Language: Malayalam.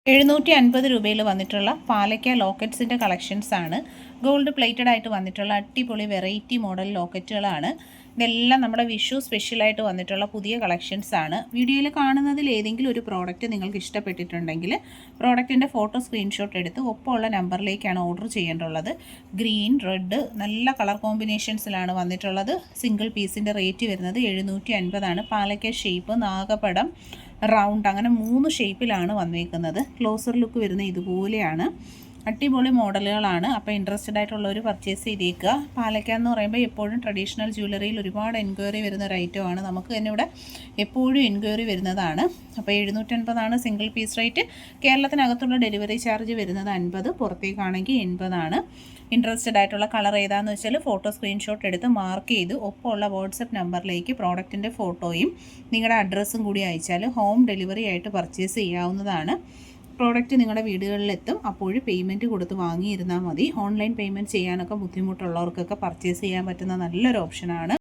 750 രൂപയിൽ വന്നിട്ടുള്ള പാലക്ക ലോക്കറ്റ്സിൻ്റെ കളക്ഷൻസാണ്. ഗോൾഡ് പ്ലേറ്റഡ് ആയിട്ട് വന്നിട്ടുള്ള അടിപൊളി വെറൈറ്റി മോഡൽ ലോക്കറ്റുകളാണ്. ഇതെല്ലാം നമ്മുടെ വിഷു സ്പെഷ്യലായിട്ട് വന്നിട്ടുള്ള പുതിയ കളക്ഷൻസാണ്. വീഡിയോയിൽ കാണുന്നതിൽ ഏതെങ്കിലും ഒരു പ്രോഡക്റ്റ് നിങ്ങൾക്ക് ഇഷ്ടപ്പെട്ടിട്ടുണ്ടെങ്കിൽ പ്രോഡക്റ്റിൻ്റെ ഫോട്ടോ സ്ക്രീൻഷോട്ട് എടുത്ത് ഒപ്പമുള്ള നമ്പറിലേക്കാണ് ഓർഡർ ചെയ്യേണ്ടുള്ളത്. ഗ്രീൻ, റെഡ് നല്ല കളർ കോമ്പിനേഷൻസിലാണ് വന്നിട്ടുള്ളത്. സിംഗിൾ പീസിൻ്റെ റേറ്റ് വരുന്നത് 750 പാലക്ക ഷേപ്പ്, നാഗപടം, റൗണ്ട് അങ്ങനെ 3 ഷേപ്പിലാണ് വന്നിരിക്കുന്നത്. ക്ലോസർ ലുക്ക് വരുന്നത് ഇതുപോലെയാണ്. അടിപൊളി മോഡലുകളാണ്. അപ്പോൾ ഇൻട്രസ്റ്റഡ് ആയിട്ടുള്ളവർ പർച്ചേസ് ചെയ്തേക്കുക. പാലക്ക എന്ന് പറയുമ്പോൾ എപ്പോഴും ട്രഡീഷണൽ ജ്വല്ലറിയിൽ ഒരുപാട് എൻക്വയറി വരുന്ന ഒരു ഐറ്റമാണ്. നമുക്ക് തന്നെ ഇവിടെ എപ്പോഴും എൻക്വയറി വരുന്നതാണ്. അപ്പോൾ 750 സിംഗിൾ പീസ് റേറ്റ്. കേരളത്തിനകത്തുള്ള ഡെലിവറി ചാർജ് വരുന്നത് 50, പുറത്തേക്കാണെങ്കിൽ 80. ഇൻട്രസ്റ്റഡ് ആയിട്ടുള്ള കളർ ഏതാണെന്ന് വെച്ചാൽ ഫോട്ടോ സ്ക്രീൻഷോട്ട് എടുത്ത് മാർക്ക് ചെയ്ത് ഒപ്പമുള്ള വാട്സപ്പ് നമ്പറിലേക്ക് പ്രോഡക്റ്റിൻ്റെ ഫോട്ടോയും നിങ്ങളുടെ അഡ്രസ്സും കൂടി അയച്ചാൽ ഹോം ഡെലിവറി ആയിട്ട് പർച്ചേസ് ചെയ്യാവുന്നതാണ്. പ്രോഡക്റ്റ് നിങ്ങളുടെ വീടുകളിലെത്തും. അപ്പോൾ പേയ്മെൻറ്റ് കൊടുത്ത് വാങ്ങിയിരുന്നാൽ മതി. ഓൺലൈൻ പേയ്മെൻറ്റ് ചെയ്യാനൊക്കെ ബുദ്ധിമുട്ടുള്ളവർക്കൊക്കെ പർച്ചേസ് ചെയ്യാൻ പറ്റുന്ന നല്ലൊരു ഓപ്ഷനാണ്.